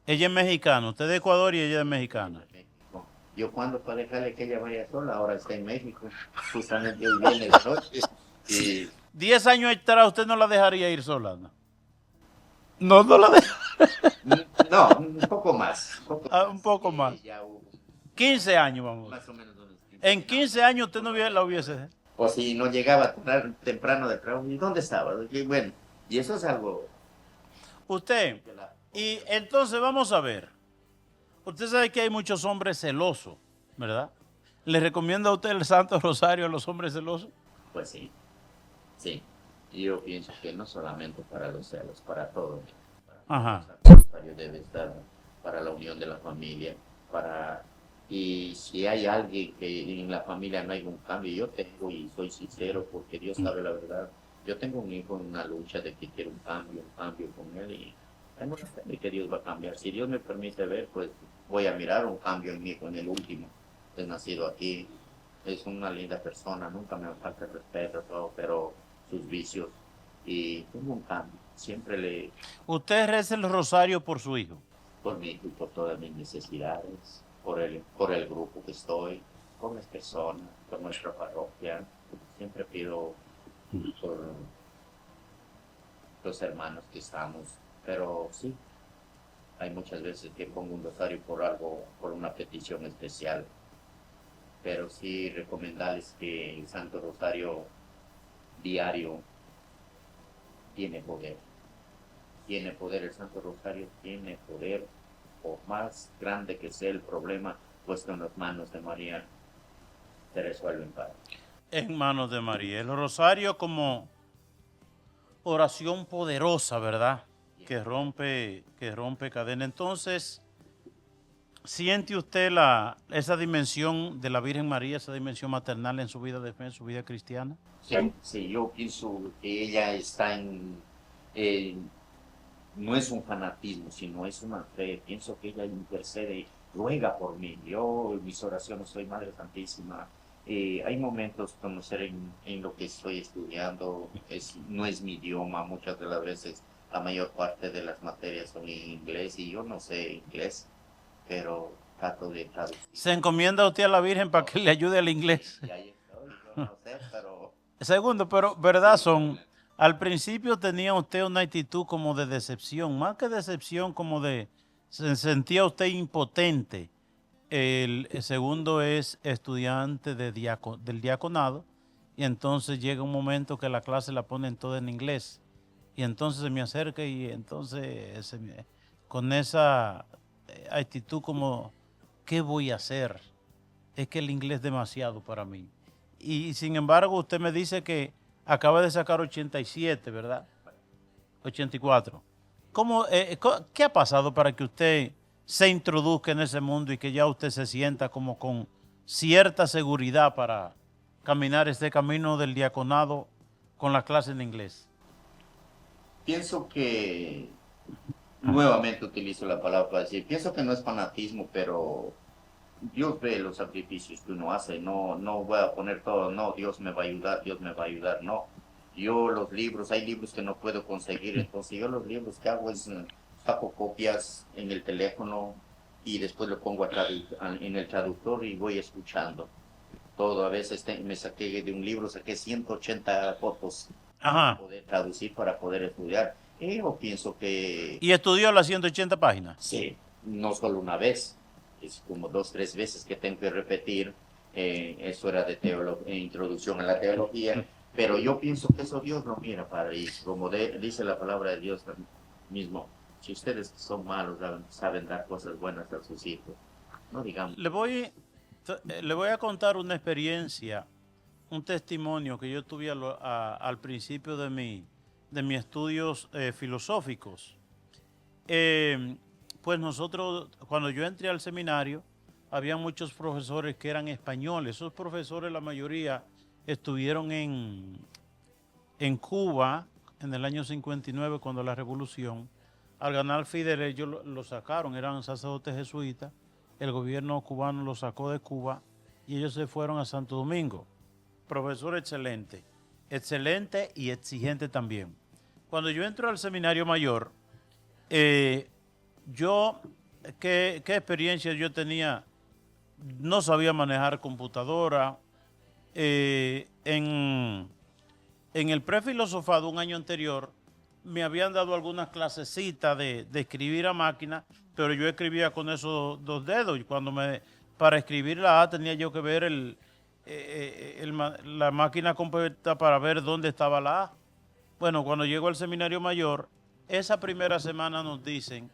Ella es mexicana, usted de Ecuador y ella es mexicana. México. Yo cuando para dejarle que ella vaya sola, ahora está en México, justamente hoy viene de noche. Y 10 años atrás usted no la dejaría ir sola, ¿no? No la deja. no, un poco más. Un poco más. Ya hubo 15 años, vamos. más o menos unos 15 En 15 años usted no la hubiese. O si no llegaba temprano del trabajo, ¿y dónde estaba? Y bueno, y eso es algo Usted, que la... y entonces vamos a ver. Usted sabe que hay muchos hombres celosos, ¿verdad? ¿Le recomienda a usted el Santo Rosario a los hombres celosos? Pues sí, sí. Y yo pienso que no solamente para los celos, para todo. Ajá. El Santo Rosario debe estar para la unión de la familia, para... Y si hay alguien que en la familia no hay un cambio, yo tengo, y soy sincero porque Dios sabe la verdad, yo tengo un hijo en una lucha de que quiero un cambio con él, y tengo la fe de que Dios va a cambiar. Si Dios me permite ver, pues voy a mirar un cambio en mi hijo, en el último, que es nacido aquí. Es una linda persona, nunca me falta el respeto, todo, pero sus vicios, y tengo un cambio. Siempre le, Usted reza el rosario por su hijo. por mi hijo y por todas mis necesidades, por el grupo que estoy, por las personas, por nuestra parroquia. Siempre pido por los hermanos que estamos, pero sí, hay muchas veces que pongo un rosario por algo, por una petición especial, pero sí recomendarles que el Santo Rosario diario tiene poder. Tiene poder, el Santo Rosario tiene poder, por más grande que sea el problema, puesto en las manos de María, se resuelve en paz. En manos de María. El rosario como oración poderosa, ¿verdad? Que rompe cadena. Entonces, ¿siente usted esa dimensión de la Virgen María, esa dimensión maternal en su vida de fe, en su vida cristiana? Sí, sí, yo pienso que ella está no es un fanatismo, sino es una fe. Pienso que ella intercede, ruega por mí. Yo en mis oraciones soy Madre Santísima. Hay momentos conocer en lo que estoy estudiando, no es mi idioma, muchas de las veces la mayor parte de las materias son en inglés y yo no sé inglés, pero trato de traducir. ¿Se encomienda usted a la Virgen para que le ayude al inglés? Y ahí estoy, yo no sé, pero... Segundo, pero ¿verdad son? Al principio tenía usted una actitud como de decepción, más que decepción, como se sentía usted impotente. El segundo es estudiante del diaconado y entonces llega un momento que la clase la ponen toda en inglés y entonces se me acerca y entonces con esa actitud como, ¿qué voy a hacer? Es que el inglés es demasiado para mí. Y sin embargo usted me dice que acaba de sacar 87, ¿verdad? 84. ¿Qué ha pasado para que usted se introduzca en ese mundo y que ya usted se sienta como con cierta seguridad para caminar este camino del diaconado con la clase en inglés? Pienso que, nuevamente utilizo la palabra para decir, pienso que no es fanatismo, pero Dios ve los sacrificios que uno hace. No voy a poner todo, no, Dios me va a ayudar, Dios me va a ayudar, no. Yo los libros, hay libros que no puedo conseguir, entonces yo los libros que hago es saco copias en el teléfono y después lo pongo en el traductor y voy escuchando. Todo, a veces me saqué de un libro, saqué 180 fotos para Ajá. poder traducir, para poder estudiar. Y yo pienso que... ¿Y estudió las 180 páginas? Sí, no solo una vez, es como 2, 3 veces que tengo que repetir. Eso era de introducción a la teología, pero yo pienso que eso Dios lo mira, Padre, y como dice la palabra de Dios mismo, si ustedes son malos saben dar cosas buenas a sus hijos, no digamos. Le voy a contar una experiencia, un testimonio que yo tuve al principio de mis estudios filosóficos. Pues nosotros, cuando yo entré al seminario, había muchos profesores que eran españoles. Esos profesores, la mayoría, estuvieron en Cuba en el año 59, cuando la revolución, al ganar Fidel, ellos lo sacaron, eran sacerdotes jesuitas, el gobierno cubano los sacó de Cuba y ellos se fueron a Santo Domingo. Profesor excelente, excelente y exigente también. Cuando yo entro al seminario mayor, yo, ¿qué experiencia yo tenía? No sabía manejar computadora. En el prefilosofado un año anterior me habían dado algunas clasecitas de escribir a máquina, pero yo escribía con esos dos dedos y para escribir la A tenía yo que ver la máquina completa para ver dónde estaba la A. Bueno, cuando llego al seminario mayor, esa primera semana nos dicen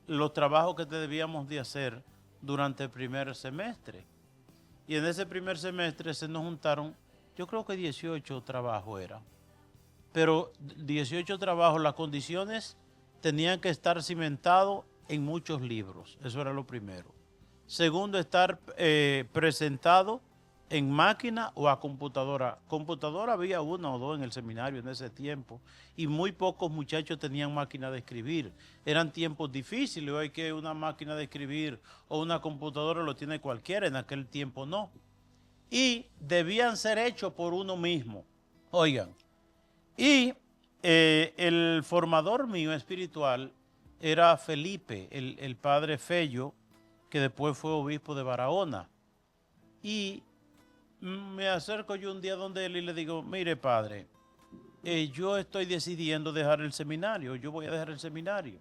los trabajos que debíamos de hacer durante el primer semestre. Y en ese primer semestre se nos juntaron, yo creo que 18 trabajos era. Pero 18 trabajos, las condiciones tenían que estar cimentados en muchos libros. Eso era lo primero. Segundo, estar presentado en máquina o a computadora. Computadora había una o dos en el seminario en ese tiempo y muy pocos muchachos tenían máquina de escribir. Eran tiempos difíciles, hoy que una máquina de escribir o una computadora lo tiene cualquiera, en aquel tiempo no. Y debían ser hechos por uno mismo. Oigan, y el formador mío espiritual era Felipe, el padre Fello, que después fue obispo de Barahona. Y me acerco yo un día donde él y le digo, mire padre, yo estoy decidiendo dejar el seminario, yo voy a dejar el seminario.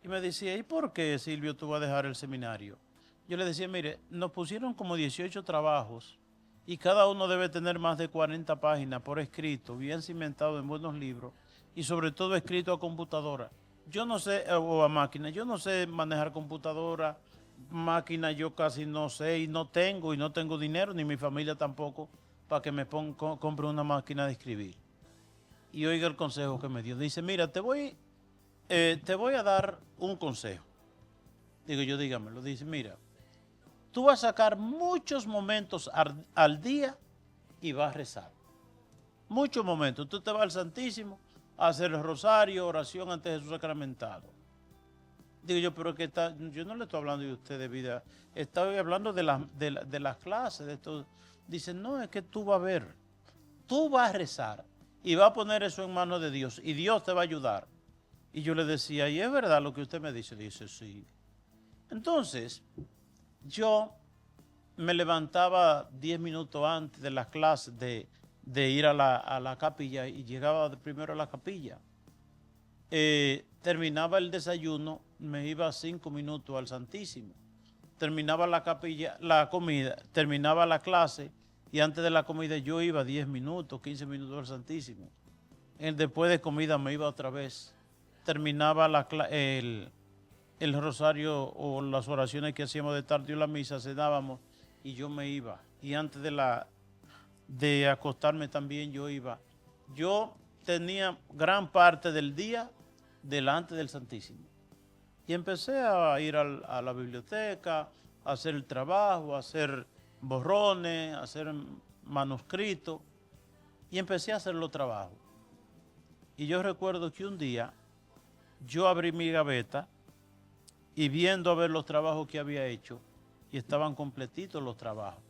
Y me decía, ¿y por qué, Silvio, tú vas a dejar el seminario? Yo le decía, mire, nos pusieron como 18 trabajos y cada uno debe tener más de 40 páginas por escrito, bien cimentado en buenos libros y sobre todo escrito a computadora. Yo no sé, o a máquina, yo no sé manejar computadora, máquina yo casi no sé y no tengo dinero, ni mi familia tampoco, para que me compre una máquina de escribir. Y oiga el consejo que me dio. Dice, mira, te voy a dar un consejo. Digo yo, dígamelo. Dice, mira, tú vas a sacar muchos momentos al día y vas a rezar. Muchos momentos. Tú te vas al Santísimo a hacer el rosario, oración ante Jesús sacramentado. Digo yo, pero que yo no le estoy hablando de usted de vida, estoy hablando de las clases, de esto. Dicen, no, es que tú vas a ver, tú vas a rezar y vas a poner eso en manos de Dios y Dios te va a ayudar. Y yo le decía, ¿y es verdad lo que usted me dice? Dice, sí. Entonces, yo me levantaba 10 minutos antes de las clases de ir a la capilla y llegaba primero a la capilla. Terminaba el desayuno, me iba 5 minutos al Santísimo. Terminaba la capilla, la comida, terminaba la clase y antes de la comida yo iba 10 minutos, 15 minutos al Santísimo. Después de comida me iba otra vez. Terminaba el rosario o las oraciones que hacíamos de tarde o la misa, cenábamos y yo me iba. Y antes de acostarme también yo iba. Yo tenía gran parte del día delante del Santísimo. Y empecé a ir a la biblioteca, a hacer el trabajo, a hacer borrones, a hacer manuscritos. Y empecé a hacer los trabajos. Y yo recuerdo que un día yo abrí mi gaveta y viendo a ver los trabajos que había hecho, y estaban completitos los trabajos.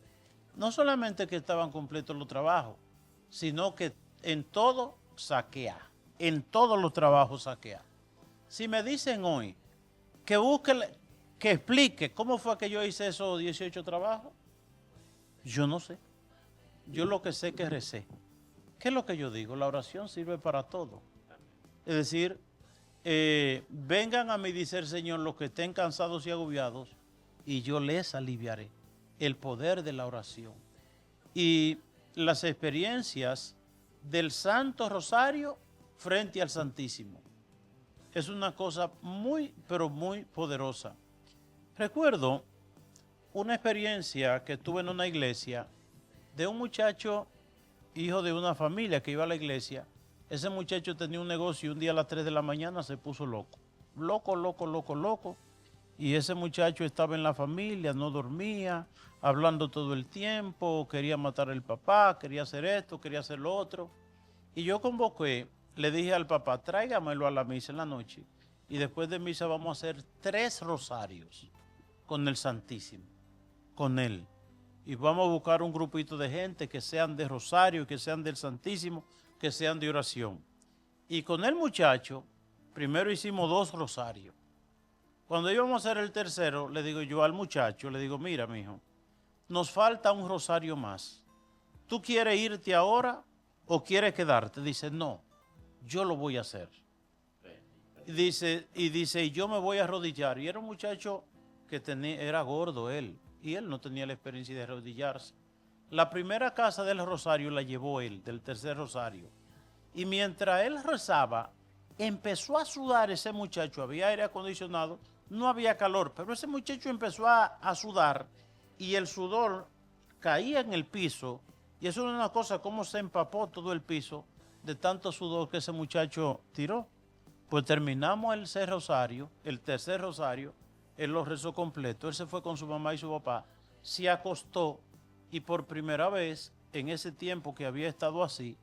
No solamente que estaban completos los trabajos, sino que en todo saquea. En todos los trabajos saquea. Si me dicen hoy que que explique cómo fue que yo hice esos 18 trabajos, yo no sé. Yo lo que sé es que recé. ¿Qué es lo que yo digo? La oración sirve para todo. Es decir, vengan a mí, dice el Señor, los que estén cansados y agobiados, y yo les aliviaré. El poder de la oración. Y las experiencias del Santo Rosario frente al Santísimo. Es una cosa muy, pero muy poderosa. Recuerdo una experiencia que tuve en una iglesia de un muchacho, hijo de una familia que iba a la iglesia. Ese muchacho tenía un negocio y un día a las 3 de la mañana se puso loco. Loco. Y ese muchacho estaba en la familia, no dormía, hablando todo el tiempo, quería matar al papá, quería hacer esto, quería hacer lo otro. Y yo convoqué le dije al papá, tráigamelo a la misa en la noche y después de misa vamos a hacer 3 rosarios con el Santísimo, con él. Y vamos a buscar un grupito de gente que sean de rosario, que sean del Santísimo, que sean de oración. Y con el muchacho, primero hicimos 2 rosarios. Cuando íbamos a hacer el tercero, le digo yo al muchacho, le digo, mira, mijo, nos falta un rosario más. ¿Tú quieres irte ahora o quieres quedarte? Dice, no, yo lo voy a hacer. Y dice, y yo me voy a arrodillar. Y era un muchacho que era gordo él, y él no tenía la experiencia de arrodillarse. La primera casa del rosario la llevó él, del tercer rosario. Y mientras él rezaba, empezó a sudar ese muchacho. Había aire acondicionado, no había calor, pero ese muchacho empezó a sudar y el sudor caía en el piso. Y eso es una cosa, cómo se empapó todo el piso de tanto sudor que ese muchacho tiró. Pues terminamos el tercer rosario, él lo rezó completo, él se fue con su mamá y su papá, se acostó y por primera vez en ese tiempo que había estado así,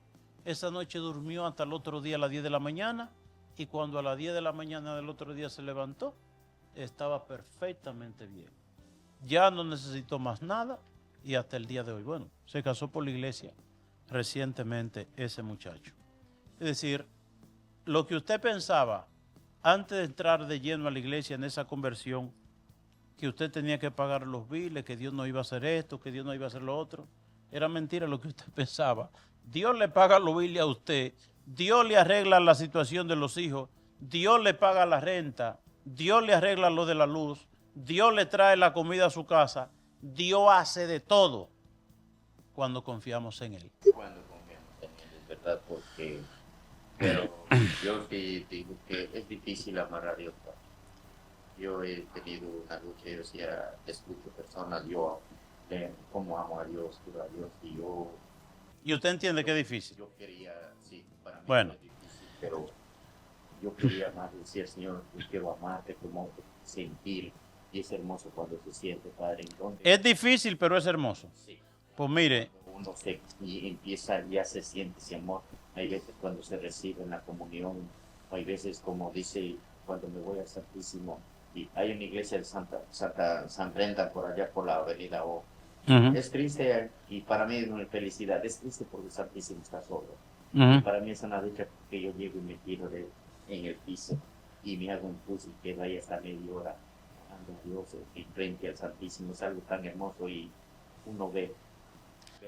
esa noche durmió hasta el otro día a las 10 de la mañana y cuando a las 10 de la mañana del otro día se levantó, estaba perfectamente bien. Ya no necesitó más nada y hasta el día de hoy, bueno, se casó por la iglesia recientemente ese muchacho. Es decir, lo que usted pensaba antes de entrar de lleno a la iglesia en esa conversión, que usted tenía que pagar los biles, que Dios no iba a hacer esto, que Dios no iba a hacer lo otro, era mentira lo que usted pensaba. Dios le paga los biles a usted, Dios le arregla la situación de los hijos, Dios le paga la renta, Dios le arregla lo de la luz, Dios le trae la comida a su casa, Dios hace de todo cuando confiamos en Él. Cuando confiamos en Él, es verdad, porque... Pero yo sí digo que es difícil amar a Dios. Yo he tenido una lucha, yo decía, escucho personas, yo cómo amo a Dios, quiero a Dios, y yo... ¿Y usted entiende que es difícil? Yo quería, sí, para mí bueno. es difícil, pero yo quería amar, decía, Señor, yo quiero amarte, como sentir, y es hermoso cuando se siente, Padre. Entonces, es difícil, pero es hermoso. Sí. Pues mire... Uno y empieza, ya se siente ese amor. Hay veces cuando se recibe en la comunión, hay veces como dice, cuando me voy al Santísimo, y hay una iglesia de San Brenda por allá por la avenida O. Es triste y para mí es una felicidad. Es triste porque el Santísimo está solo. Y para mí es una dicha porque yo llego y me tiro en el piso y me hago un pulso y quedo ahí hasta media hora ando a Dios y frente al Santísimo. Es algo tan hermoso y uno ve.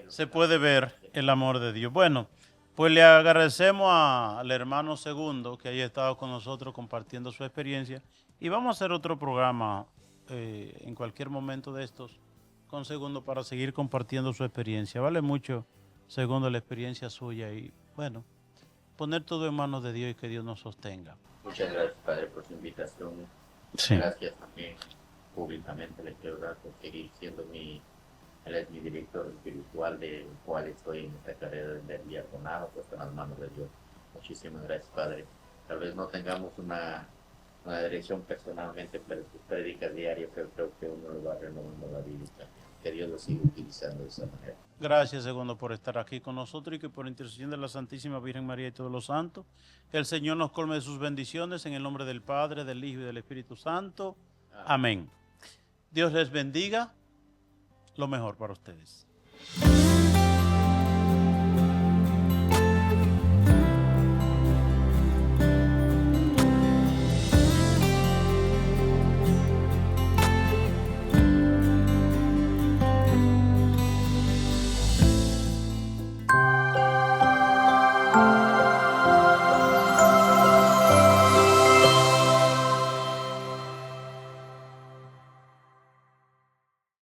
Se puede ver el amor de Dios. Bueno, pues le agradecemos al hermano Segundo que haya estado con nosotros compartiendo su experiencia y vamos a hacer otro programa en cualquier momento de estos con Segundo para seguir compartiendo su experiencia. Vale mucho, Segundo, la experiencia suya y bueno, poner todo en manos de Dios y que Dios nos sostenga. Muchas gracias, Padre, por su invitación. Sí. Gracias también públicamente, le quiero dar por seguir siendo él es mi director espiritual, del cual estoy en esta carrera del diaconado, puesto en las manos de Dios. Muchísimas gracias, Padre. Tal vez no tengamos una dirección personalmente, pero sus prédicas diarias, pero creo que uno lo va renovando la vida también. Que Dios lo siga utilizando de esa manera. Gracias, Segundo, por estar aquí con nosotros y que por intercesión de la Santísima Virgen María y todos los santos, el Señor nos colme de sus bendiciones en el nombre del Padre, del Hijo y del Espíritu Santo. Amén. Dios les bendiga. Lo mejor para ustedes.